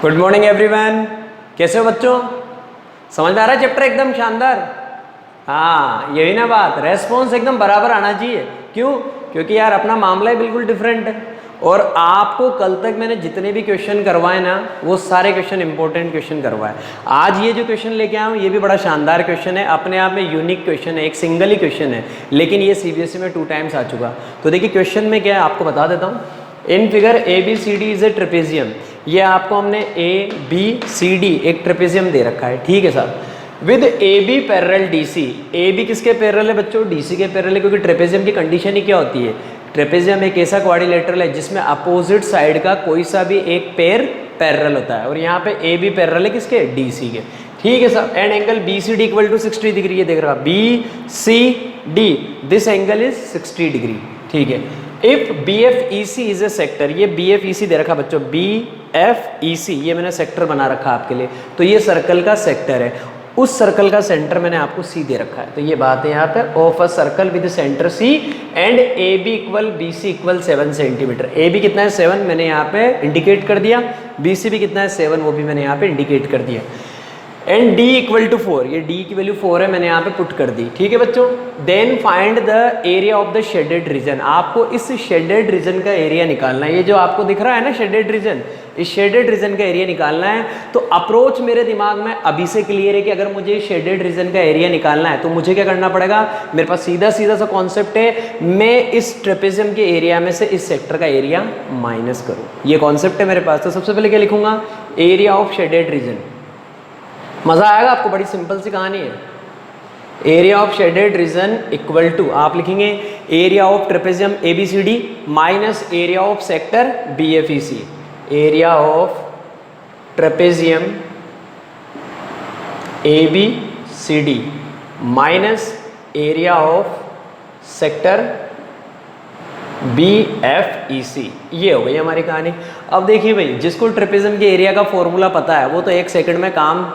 Good morning everyone. कैसे हो बच्चों? समझ में आ रहा है चैप्टर? एकदम शानदार। हाँ, यही ना बात, रेस्पॉन्स एकदम बराबर आना चाहिए। क्यों? क्योंकि यार अपना मामला ही बिल्कुल डिफरेंट है। और आपको कल तक मैंने जितने भी क्वेश्चन करवाए ना, वो सारे क्वेश्चन इंपॉर्टेंट क्वेश्चन करवाए। आज ये जो क्वेश्चन लेके आया हूँ, ये भी बड़ा शानदार क्वेश्चन है, अपने आप में यूनिक क्वेश्चन है, एक सिंगल ही क्वेश्चन है, लेकिन ये सीबीएसई में 2 टाइम्स आ चुका। तो देखिए क्वेश्चन में क्या है आपको बता देता हूँ। In figure A B C D is a trapezium. ये आपको हमने ए बी सी डी एक ट्रेपेजियम दे रखा है, ठीक है साहब। With A B parallel D C. A B किसके पैरेलल है बच्चों? डी सी के पैरेलल है, क्योंकि ट्रेपेजियम की कंडीशन ही क्या होती है? ट्रेपेजियम एक ऐसा क्वाड्रिलेटरल है जिसमें अपोजिट साइड का कोई सा भी एक पेयर पैरेलल होता है, और यहाँ पे ए बी पैरेलल है किसके? डी सी के, ठीक है साहब। And angle B C D equal to 60 degree. ये देख रहा B C D, this angle is 60 degree, ठीक है। If B F E C is a sector, ये बी एफ ई सी दे रखा बच्चों, बी एफ ई सी, ये मैंने सेक्टर बना रखा आपके लिए। तो ये सर्कल का सेक्टर है, उस सर्कल का सेंटर मैंने आपको सी दे रखा है। तो ये बात है यहाँ पर, of a circle with centre C and A B equal B C equal 7 centimetre. A B कितना है? 7, मैंने यहाँ पे इंडिकेट कर दिया। बी सी भी कितना है? 7, वो भी मैंने यहाँ पे इंडिकेट कर दिया। एंड डी इक्वल टू 4, ये डी की वैल्यू 4 है, मैंने यहाँ पे पुट कर दी, ठीक है बच्चों। Then find the area of the shaded region. आपको इस शेडेड रीजन का एरिया निकालना है। ये जो आपको दिख रहा है ना शेडेड रीजन, इस शेडेड रीजन का एरिया निकालना है। तो अप्रोच मेरे दिमाग में अभी से क्लियर है कि अगर मुझे शेडेड रीजन का एरिया निकालना है तो मुझे क्या करना पड़ेगा? मेरे पास सीधा सीधा सा कॉन्सेप्ट है, मैं इस ट्रेपेजियम के एरिया में से इस सेक्टर का एरिया माइनस करूँ। ये कॉन्सेप्ट है मेरे पास। तो सबसे पहले क्या लिखूंगा? Area of shaded region. मजा आएगा आपको, बड़ी सिंपल सी कहानी है। Area of shaded region equal to, आप लिखेंगे area of trapezium A B C D minus area of sector B F E C. Area of trapezium A B C D minus area of sector B F E C. ये हो गई हमारी कहानी। अब देखिए भाई, जिसको ट्रेपेजियम के एरिया का फॉर्मूला पता है वो तो 1 सेकंड में काम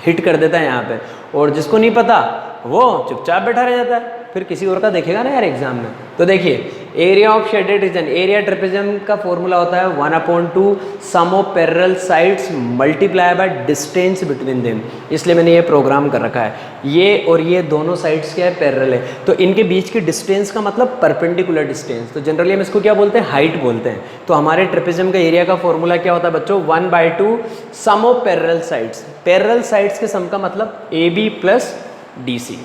हिट कर देता है यहाँ पे, और जिसको नहीं पता वो चुपचाप बैठा रह जाता है, फिर किसी और का देखेगा ना यार एग्जाम में। तो देखिए area of shaded region, area trapezium का फॉर्मूला होता है 1/2 sum of parallel sides multiply by distance between them. इसलिए मैंने ये प्रोग्राम कर रखा है। ये और ये दोनों साइड्स क्या है? पैरेलल है, तो इनके बीच की डिस्टेंस का मतलब परपेंडिकुलर डिस्टेंस। तो जनरली हम इसको क्या बोलते हैं? हाइट बोलते हैं। तो हमारे ट्रेपेजियम का एरिया का फॉर्मूला क्या होता है बच्चों? 1/2 sum of parallel sides. Parallel sides के सम का मतलब A B plus D C.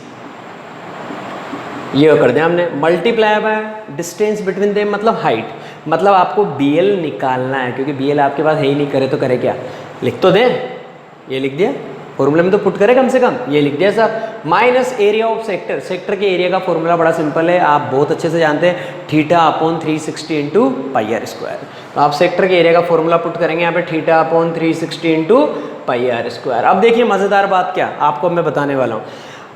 ये कर दिया हमने। Multiply by distance between them मतलब हाइट, मतलब आपको BL निकालना है, क्योंकि BL आपके पास है ही नहीं, करे तो करे क्या? लिख तो दें, ये लिख दिया फॉर्मूला में, तो पुट करे कम से कम, ये लिख दिया साहब। Minus area of sector. Sector के एरिया का फॉर्मूला बड़ा सिंपल है, आप बहुत अच्छे से जानते हैं, θ/360 इंटू पाई आर स्क्वायर। तो आप सेक्टर के एरिया का फॉर्मूला पुट करेंगे यहाँ पे, θ/360 इंटू पाई आर स्क्वायर। अब देखिए मज़ेदार बात क्या आपको मैं बताने वाला हूँ।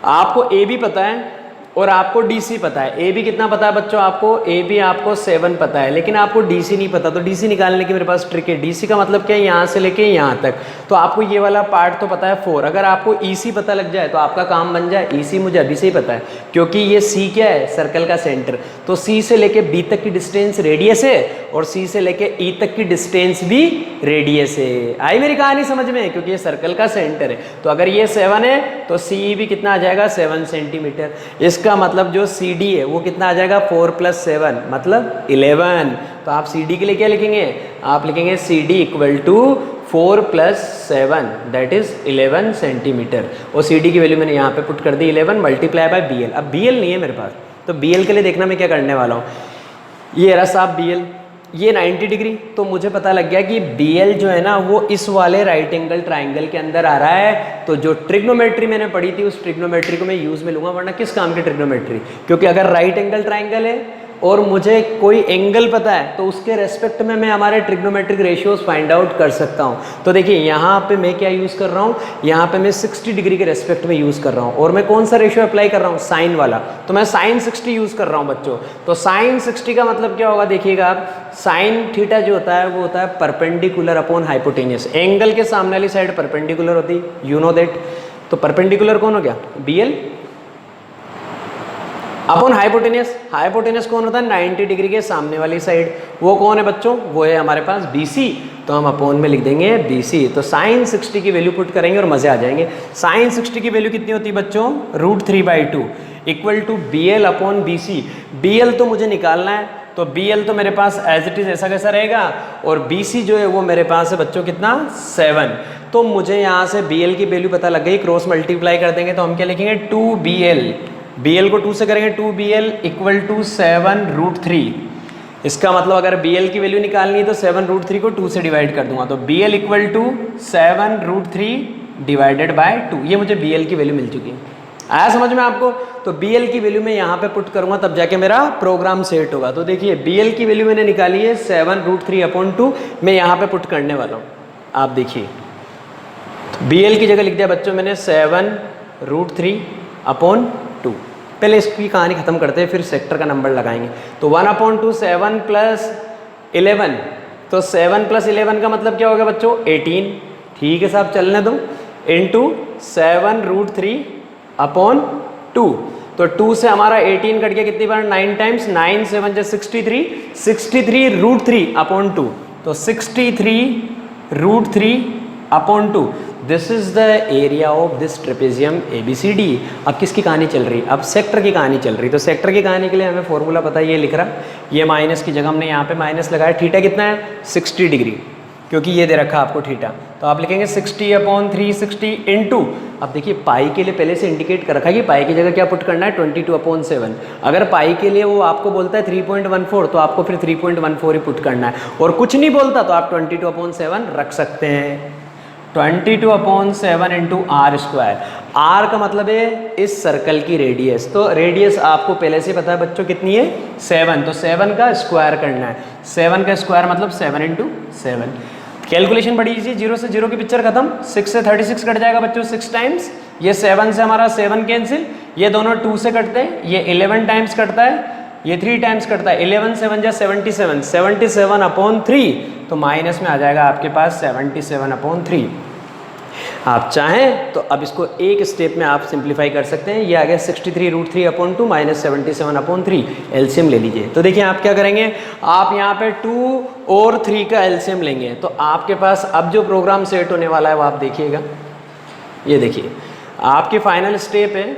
आपको ए बी पता है और आपको डीसी पता है। ए बी कितना पता है बच्चों आपको? ए बी आपको 7 पता है, लेकिन आपको डीसी नहीं पता। तो डीसी निकालने की मेरे पास ट्रिक है। डीसी का मतलब क्या है? यहाँ से लेके यहाँ तक। तो आपको ये वाला पार्ट तो पता है 4। अगर आपको ईसी पता लग जाए तो आपका काम बन जाए। ईसी मुझे अभी से ही पता है, क्योंकि ये सी क्या है? सर्कल का सेंटर। तो सी से लेके बी तक की डिस्टेंस रेडियस है, और सी से लेके ई तक की डिस्टेंस भी रेडियस है। आई मेरी कहानी समझ में? क्योंकि ये सर्कल का सेंटर है। तो अगर ये 7 है तो सी भी कितना आ जाएगा? 7 सेंटीमीटर। इसका मतलब जो सी डी है वो कितना आ जाएगा? 4 + 7 मतलब 11। तो आप सी डी के लिए क्या लिखेंगे? आप लिखेंगे C D equal to 4 + 7 that is 11 centimetre. और सी डी की वैल्यू मैंने यहाँ पे पुट कर दी 11 मल्टीप्लाई बाय बी एल। अब बी एल नहीं है मेरे पास, तो बी एल के लिए देखना मैं क्या करने वाला हूँ। ये रहा साहब बी एल, ये 90 डिग्री। तो मुझे पता लग गया कि BL जो है ना वो इस वाले राइट एंगल ट्राइंगल के अंदर आ रहा है। तो जो ट्रिग्नोमेट्री मैंने पढ़ी थी उस ट्रिग्नोमेट्री को मैं यूज में लूंगा, वरना किस काम की ट्रिग्नोमेट्री? क्योंकि अगर राइट एंगल ट्राइंगल है और मुझे कोई एंगल पता है तो उसके रेस्पेक्ट में मैं हमारे ट्रिग्नोमेट्रिक रेशियोज फाइंड आउट कर सकता हूँ। तो देखिए यहाँ पे मैं क्या यूज़ कर रहा हूँ? यहाँ पे मैं 60 डिग्री के रेस्पेक्ट में यूज़ कर रहा हूँ, और मैं कौन सा रेशियो अप्लाई कर रहा हूँ? साइन वाला। तो मैं साइन 60 यूज़ कर रहा हूँ बच्चों। तो साइन 60 का मतलब क्या होगा? देखिएगा आप, साइन थीटा जो होता है वो होता है परपेंडिकुलर अपॉन हाइपोटेनियस। एंगल के सामने वाली साइड परपेंडिकुलर होती है, यू नो दैट। तो परपेंडिकुलर कौन हो गया? BL। Upon hypotenuse. हाइपोटेनस कौन होता है? 90 डिग्री के सामने वाली साइड। वो कौन है बच्चों? वो है हमारे पास BC। तो हम अपॉन में लिख देंगे BC। तो साइन 60 की वैल्यू पुट करेंगे और मजे आ जाएंगे। साइन 60 की वैल्यू कितनी होती है बच्चों? √3/2 equal to BL upon BC। BL तो मुझे निकालना है, तो BL तो मेरे पास एज इट इज ऐसा कैसा रहेगा, और BC जो है वो मेरे पास है बच्चों कितना? 7। तो मुझे यहाँ से BL की वैल्यू पता लग गई, क्रॉस मल्टीप्लाई कर देंगे तो हम क्या लिखेंगे? 2BL। BL को 2 से करेंगे, 2BL इक्वल टू 7√3। इसका मतलब अगर BL की वैल्यू निकालनी है तो 7√3 को 2 से डिवाइड कर दूंगा, तो BL equal to 7√3 divided by 2। ये मुझे BL की वैल्यू मिल चुकी है। आया समझ में आपको? तो BL की वैल्यू मैं यहाँ पे पुट करूंगा तब जाके मेरा प्रोग्राम सेट होगा। तो देखिए BL की वैल्यू मैंने निकाली है 7√3/2, मैं यहाँ पे पुट करने वाला हूँ। आप देखिए तो BL की जगह लिख दिया बच्चों मैंने 7√3/2। पहले इसकी कहानी खत्म करते हैं, फिर सेक्टर का नंबर लगाएंगे। तो 1/2 7 + 11, तो 7 + 11 का मतलब क्या होगा बच्चों? 18। ठीक है साहब, चलने दो। इंटू 7√3/2। तो 2 से हमारा 18 कट गया, कितनी बार? 9 टाइम्स। 9 7 = 63, 63√3/2। तो 63√3/2। This is the area of this trapezium ABCD। अब किसकी कहानी चल रही है? अब सेक्टर की कहानी चल रही है। तो सेक्टर की कहानी के लिए हमें फॉर्मूला पता है, ये लिख रहा, ये माइनस की जगह हमने यहाँ पे माइनस लगाया। थीटा कितना है? 60 डिग्री, क्योंकि ये दे रखा आपको थीटा। तो आप लिखेंगे 60/360 इंटू, अब देखिए पाई के लिए पहले से इंडिकेट कर रखा है कि पाई की जगह क्या पुट करना है? 22/7। अगर पाई के लिए वो आपको बोलता है 3.14, तो आपको फिर 3.14 ही पुट करना है। और कुछ नहीं बोलता तो आप 22/7 रख सकते हैं। 22/7 इंटू R²। R का मतलब है इस सर्कल की रेडियस। तो रेडियस आपको पहले से पता है बच्चों कितनी है? 7। तो 7 का स्क्वायर करना है। 7 का स्क्वायर मतलब 7 × 7। कैलकुलेशन बड़ी इजी, 0 से 0 की पिक्चर खत्म। 6 से 36 कट जाएगा बच्चों 6 टाइम्स। ये 7 से हमारा 7 कैंसिल, ये दोनों 2 से कटते हैं। ये 11 टाइम्स कटता है, ये 3 टाइम्स कटता है। 11 7 = 77, 77/3। तो माइनस में आ जाएगा आपके पास 77/3। आप चाहें तो अब इसको एक स्टेप में आप सिंप्लीफाई कर सकते हैं। ये आ गया 63√3/2 माइनस 77/3। एलसीएम ले लीजिए। तो देखिए आप क्या करेंगे, आप यहाँ पे 2 और 3 का एलसीएम लेंगे। तो आपके पास अब जो प्रोग्राम सेट होने वाला है वो आप देखिएगा। ये देखिए आपकी फाइनल स्टेप है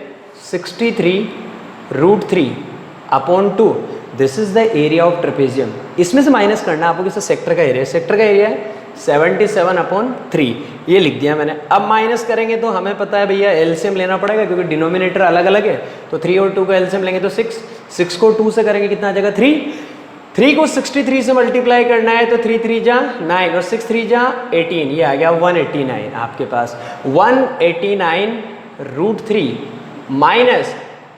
63√3/2। This is the area of trapezium. इसमें से माइनस करना है आपको, किसी सेक्टर का एरिया। सेक्टर का एरिया है 77/3। ये लिख दिया मैंने। अब माइनस करेंगे तो हमें पता है भैया एलसीएम लेना पड़ेगा, क्योंकि डिनोमिनेटर अलग अलग है। तो 3 और 2 का एलसीएम लेंगे तो 6। 6 को 2 से करेंगे कितना आ जाएगा? 3। 3 को 63 से मल्टीप्लाई करना है तो 3 3 जा 9 और 6 3 जा 18। ये आ गया 189 आपके पास। 189√3 माइनस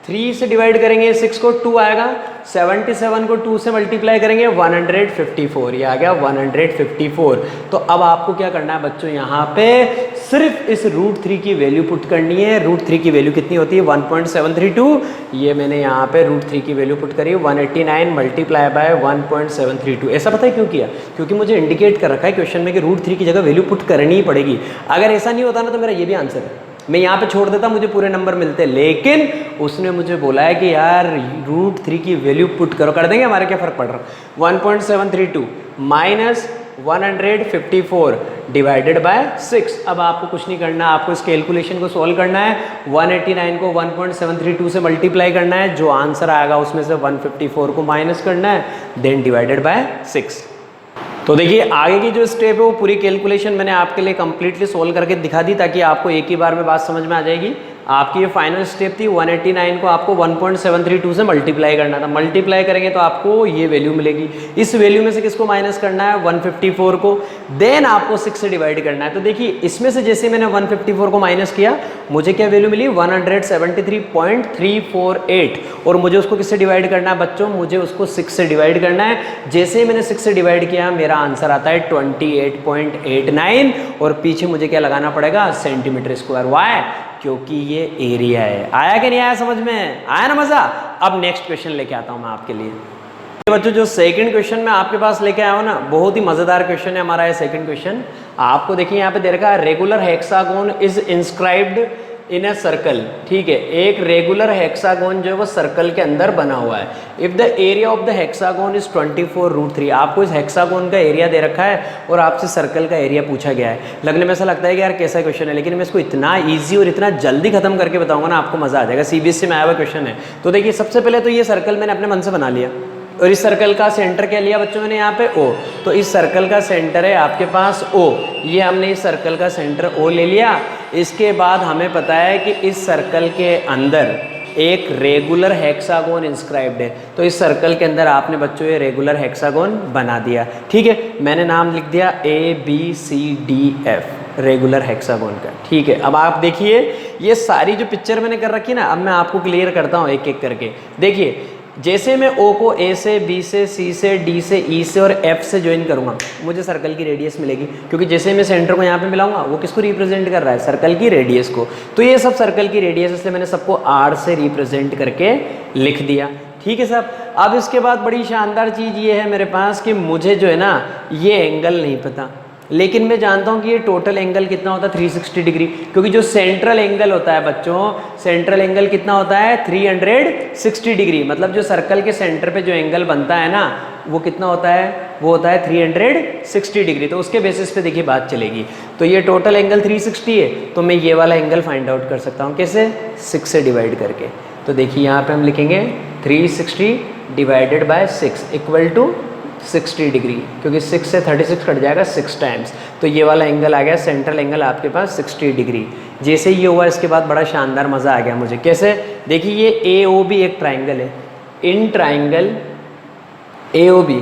3 से डिवाइड करेंगे 6 को 2 आएगा। 77 को 2 से मल्टीप्लाई करेंगे 154। ये आ गया 154। तो अब आपको क्या करना है बच्चों, यहाँ पे सिर्फ इस √3 की वैल्यू पुट करनी है। √3 की वैल्यू कितनी होती है? 1.732। ये मैंने यहाँ पे √3 की वैल्यू पुट करी 189 मल्टीप्लाई बाय 1.732। ऐसा पता है क्यों किया? क्योंकि मुझे इंडिकेट कर रखा है क्वेश्चन में कि √3 की जगह वैल्यू पुट करनी ही पड़ेगी। अगर ऐसा नहीं होता ना तो मेरा ये भी आंसर है, मैं यहाँ पे छोड़ देता, मुझे पूरे नंबर मिलते। लेकिन उसने मुझे बोला है कि यार √3 की वैल्यू पुट करो। कर देंगे, हमारे क्या फ़र्क पड़ रहा? 1.732 माइनस 154 डिवाइडेड बाय 6। अब आपको कुछ नहीं करना, आपको इस कैलकुलेशन को सॉल्व करना है। 189 को 1.732 से मल्टीप्लाई करना है। जो आंसर आएगा उसमें से 154 को माइनस करना है, देन डिवाइडेड बाय 6। तो देखिए आगे की जो स्टेप है वो पूरी कैलकुलेशन मैंने आपके लिए कंप्लीटली सोल्व करके दिखा दी, ताकि आपको एक ही बार में बात समझ में आ जाएगी। आपकी ये फाइनल स्टेप थी 189 को आपको 1.732 से मल्टीप्लाई करना था। मल्टीप्लाई करेंगे तो आपको ये वैल्यू मिलेगी। इस वैल्यू में से किसको माइनस करना है? 154 को। देन आपको 6 से डिवाइड करना है। तो देखिए इसमें से जैसे मैंने 154 को माइनस किया, मुझे क्या वैल्यू मिली? 173.348। और मुझे उसको किससे डिवाइड करना है बच्चों? मुझे उसको 6 से डिवाइड करना है। जैसे ही मैंने 6 से डिवाइड किया मेरा आंसर आता है 28.89। और पीछे मुझे क्या लगाना पड़ेगा? Centimetre square. वाई? क्योंकि ये एरिया है। आया कि नहीं आया समझ में? आया ना मजा? अब नेक्स्ट क्वेश्चन लेके आता हूं मैं आपके लिए। बच्चों जो सेकंड क्वेश्चन मैं आपके पास लेके आया हूं ना, बहुत ही मजेदार क्वेश्चन है हमारा ये सेकंड क्वेश्चन। आपको देखिए यहाँ पे दे रखा है regular hexagon is inscribed in a circle, ठीक है, एक रेगुलर हेक्सागोन जो है वो सर्कल के अंदर बना हुआ है। If the area of the hexagon is 24√3, आपको इस हेक्सागोन का एरिया दे रखा है और आपसे सर्कल का एरिया पूछा गया है। लगने में ऐसा लगता है कि यार कैसा क्वेश्चन है, लेकिन मैं इसको इतना ईजी और इतना जल्दी खत्म करके बताऊंगा ना, आपको मजा आ जाएगा। सीबीएसई में आया हुआ क्वेश्चन है। तो देखिए सबसे पहले तो ये सर्कल मैंने अपने मन से बना लिया, और इस सर्कल का सेंटर क्या लिया बच्चों मैंने यहाँ पे O, तो इस सर्कल का सेंटर है आपके पास O, ये हमने इस सर्कल का सेंटर O ले लिया। इसके बाद हमें पता है कि इस सर्कल के अंदर एक रेगुलर हेक्सागोन इंस्क्राइब्ड है, तो इस सर्कल के अंदर आपने बच्चों ये रेगुलर हेक्सागोन बना दिया, ठीक है। मैंने नाम लिख दिया ABCDF रेगुलर हेक्सागोन का, ठीक है। अब आप देखिए ये सारी जो पिक्चर मैंने कर रखी है ना, अब मैं आपको क्लियर करता हूँ एक एक करके। देखिए जैसे मैं O को A से, B से, C से, D से, E से और F से ज्वाइन करूंगा, मुझे सर्कल की रेडियस मिलेगी, क्योंकि जैसे मैं सेंटर को यहाँ पे मिलाऊंगा वो किसको रिप्रेजेंट कर रहा है, सर्कल की रेडियस को। तो ये सब सर्कल की रेडियस, इसलिए मैंने सबको R से रिप्रेजेंट करके लिख दिया, ठीक है साहब। अब इसके बाद बड़ी शानदार चीज़ ये है मेरे पास कि मुझे जो है ना ये एंगल नहीं पता, लेकिन मैं जानता हूँ कि ये टोटल एंगल कितना होता है 360 डिग्री, क्योंकि जो सेंट्रल एंगल होता है बच्चों, सेंट्रल एंगल कितना होता है 360 डिग्री, मतलब जो सर्कल के सेंटर पे जो एंगल बनता है ना वो कितना होता है, वो होता है 360 डिग्री। तो उसके बेसिस पे देखिए बात चलेगी। तो ये टोटल एंगल 360 है, तो मैं ये वाला एंगल फाइंड आउट कर सकता हूँ कैसे, 6 से डिवाइड करके। तो देखिए यहाँ पे हम लिखेंगे 360 divided by 6 equal to 60 degree, क्योंकि 6 से 36 कट जाएगा 6 टाइम्स, तो ये वाला एंगल आ गया सेंट्रल एंगल आपके पास 60 डिग्री। जैसे ये हुआ इसके बाद बड़ा शानदार मज़ा आ गया मुझे। कैसे, देखिए ये AOB एक ट्राइंगल है, इन ट्राइंगल AOB,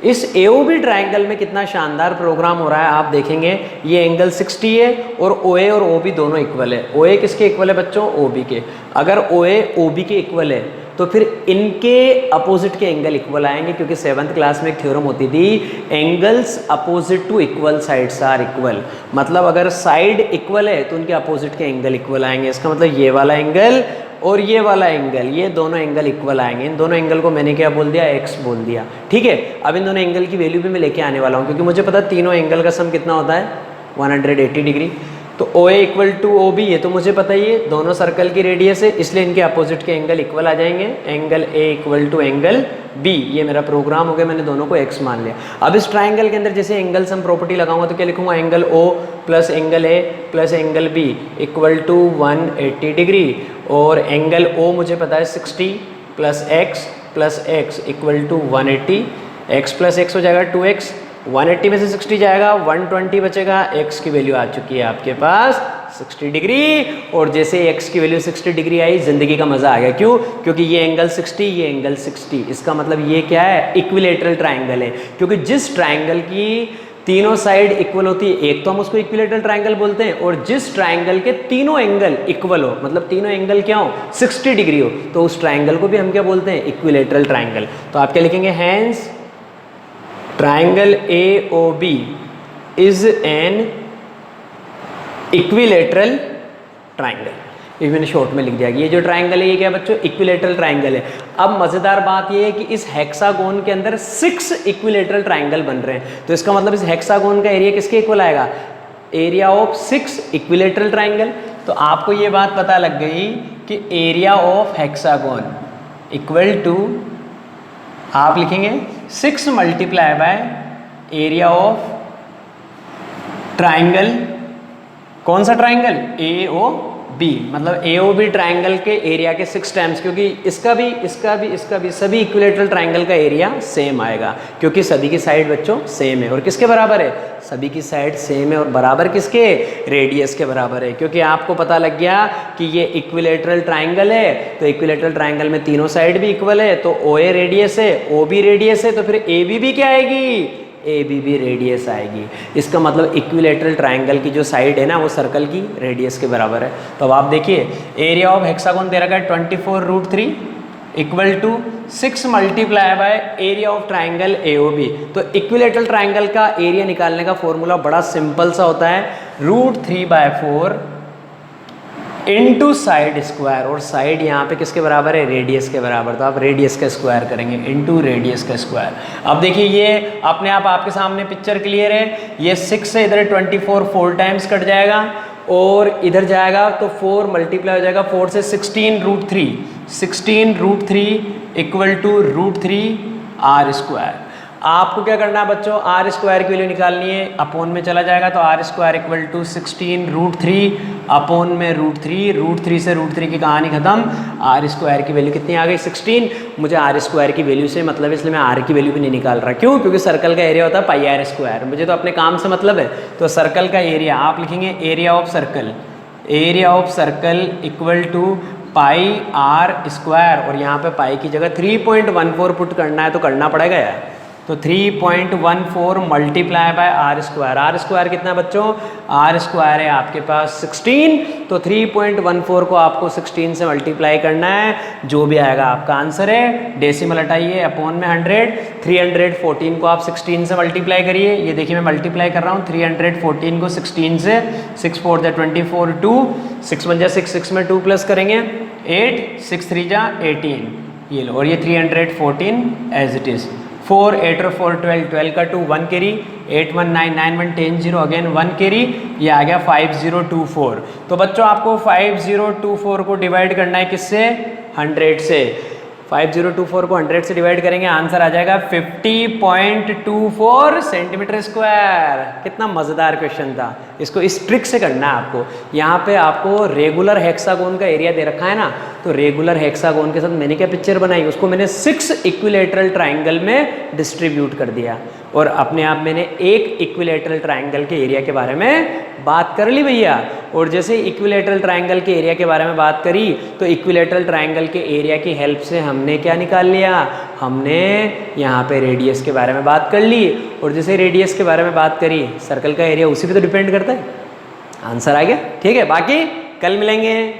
इस AOB ट्राइंगल में कितना शानदार प्रोग्राम हो रहा है आप देखेंगे। ये एंगल 60 है और OA और OB दोनों इक्वल है। OA किसके इक्वल है बच्चों, OB के। अगर OA OB के इक्वल है तो फिर इनके अपोजिट के एंगल इक्वल आएंगे, क्योंकि 7th क्लास में एक थ्योरम होती थी, angles opposite to equal sides are equal, मतलब अगर साइड इक्वल है तो उनके अपोजिट के एंगल इक्वल आएंगे। इसका मतलब ये वाला एंगल और ये वाला एंगल, ये दोनों एंगल इक्वल आएंगे। इन दोनों एंगल को मैंने क्या बोल दिया, x बोल दिया, ठीक है। अब इन दोनों एंगल की वैल्यू भी मैं लेके आने वाला हूँ, क्योंकि मुझे पता तीनों एंगल का सम कितना होता है 180 डिग्री। तो OA इक्वल टू OB ये तो मुझे पता ही है, दोनों सर्कल की रेडियस है, इसलिए इनके अपोजिट के एंगल इक्वल आ जाएंगे। Angle A equal to angle B, ये मेरा प्रोग्राम हो गया, मैंने दोनों को x मान लिया। अब इस ट्राइंगल के अंदर जैसे एंगल सम प्रॉपर्टी लगाऊंगा तो क्या लिखूंगा, angle O plus angle A plus angle B equal to 180 degree, और एंगल O मुझे पता है 60 plus x equal to 180, x plus x हो जाएगा 2x, 180 में से 60 जाएगा 120 बचेगा, x की वैल्यू आ चुकी है आपके पास 60 डिग्री। और जैसे x की वैल्यू 60 डिग्री आई, जिंदगी का मजा आ गया। क्यों, क्योंकि ये एंगल 60, ये एंगल 60, इसका मतलब ये क्या है, इक्विलेटरल ट्राइंगल है। क्योंकि जिस ट्राइंगल की तीनों साइड इक्वल होती है, एक तो हम उसको इक्विलेटरल ट्राइंगल बोलते हैं, और जिस ट्राइंगल के तीनों एंगल इक्वल हो, मतलब तीनों एंगल क्या हो 60 डिग्री हो, तो उस ट्राइंगल को भी हम क्या बोलते हैं, इक्विलेटरल ट्राइंगल। तो आप क्या लिखेंगे, hence triangle AOB is an equilateral triangle. ये मैंने शॉर्ट में लिख दिया। ये जो ट्राइंगल है ये क्या बच्चों, इक्विलेटरल ट्राइंगल है। अब मजेदार बात ये है कि इस हेक्सागोन के अंदर 6 इक्विलेटरल ट्राइंगल बन रहे हैं, तो इसका मतलब इस हेक्सागोन का एरिया किसके इक्वल आएगा, एरिया ऑफ 6 इक्विलेटरल ट्राइंगल। तो आपको ये बात पता लग गई कि area of hexagon equal to, आप लिखेंगे 6 multiply by area of triangle, कौन सा ट्राइंगल, AOB, मतलब AOB ट्राइंगल के एरिया के 6 टाइम्स, क्योंकि इसका भी सभी इक्विलेटरल ट्राइंगल का एरिया सेम आएगा, क्योंकि सभी की साइड बच्चों सेम है। और किसके बराबर है, सभी की साइड सेम है, और बराबर किसके, रेडियस के बराबर है। क्योंकि आपको पता लग गया कि ये इक्विलेटरल ट्राइंगल है, तो इक्विलेटरल ट्राइंगल में तीनों साइड भी इक्वल है, तो OA रेडियस है, OB रेडियस है, तो फिर AB भी क्या आएगी, AB भी रेडियस आएगी। इसका मतलब इक्विलेटरल ट्राइंगल की जो साइड है ना वो सर्कल की रेडियस के बराबर है। तो अब आप देखिए एरिया ऑफ हेक्सागोन दे रखा है 24√3 equal to 6 multiply by area of triangle AOB। तो इक्विलेटरल ट्राइंगल का एरिया निकालने का फॉर्मूला बड़ा सिंपल सा होता है, √3/4 इनटू साइड स्क्वायर, और साइड यहाँ पे किसके बराबर है, रेडियस के बराबर, तो आप रेडियस का स्क्वायर करेंगे इनटू रेडियस का स्क्वायर। अब देखिए ये अपने आप आपके सामने पिक्चर क्लियर है, ये 6 से इधर 24 4 टाइम्स कट जाएगा, और इधर जाएगा तो 4 मल्टीप्लाई हो जाएगा 4 से 16√3, 16√3 इक्वल टू √3 r²। आपको क्या करना है बच्चों, r² की वैल्यू निकालनी है, अपोन में चला जाएगा तो r² इक्वल टू 16√3 अपोन में √3, √3 से √3 की कहानी खत्म। r² की वैल्यू कितनी आ गई 16। मुझे r² की वैल्यू से मतलब है, इसलिए मैं r की वैल्यू भी नहीं निकाल रहा। क्यों? क्योंकि सर्कल का एरिया होता है πr²। मुझे तो अपने काम से मतलब है, तो सर्कल का एरिया आप लिखेंगे area of circle, area of circle equal to πr², और यहाँ पे पाई की जगह 3.14 पुट करना है तो करना पड़ेगा यार। तो 3.14 मल्टीप्लाई बाय r²। कितना है बच्चों, r² है आपके पास 16, तो 3.14 को आपको 16 से मल्टीप्लाई करना है, जो भी आएगा आपका आंसर है। डेसिमल हटाइए, अपोन में 100, 314 को आप 16 से मल्टीप्लाई करिए। ये देखिए मैं मल्टीप्लाई कर रहा हूँ 314 को 16 से, 6 4 24 2, 6 1 6, 6 में 2 प्लस करेंगे 8, 6 3 18, ये लो, और ये 314 एज इट इज़। 4 8 और 4 12, 12 का 2 1 कैरी, 8 1 9 9 1 10 0 अगेन 1 कैरी, ये आ गया 5024। तो बच्चों आपको 5024 को डिवाइड करना है किससे, 100 से। 5024 को 100 से डिवाइड करेंगे, आंसर आ जाएगा 50.24 सेंटीमीटर स्क्वायर। कितना मज़ेदार क्वेश्चन था, इसको इस ट्रिक से करना है आपको। यहाँ पे आपको रेगुलर हेक्सागोन का एरिया दे रखा है ना, तो रेगुलर हेक्सागोन के साथ मैंने क्या पिक्चर बनाई, उसको मैंने 6 इक्विलेटरल ट्राइंगल में डिस्ट्रीब्यूट कर दिया, और अपने आप मैंने एक इक्विलेटरल ट्राइंगल के एरिया के बारे में बात कर ली भैया। और जैसे इक्विलेटरल ट्राइंगल के एरिया के बारे में बात करी, तो इक्विलेटरल ट्राइंगल के एरिया की हेल्प से हमने क्या निकाल लिया, हमने यहाँ पे रेडियस के बारे में बात कर ली। और जैसे रेडियस के बारे में बात करी, सर्कल का एरिया उसी पे तो डिपेंड करता है। आंसर आ गया, ठीक है। बाकी कल मिलेंगे।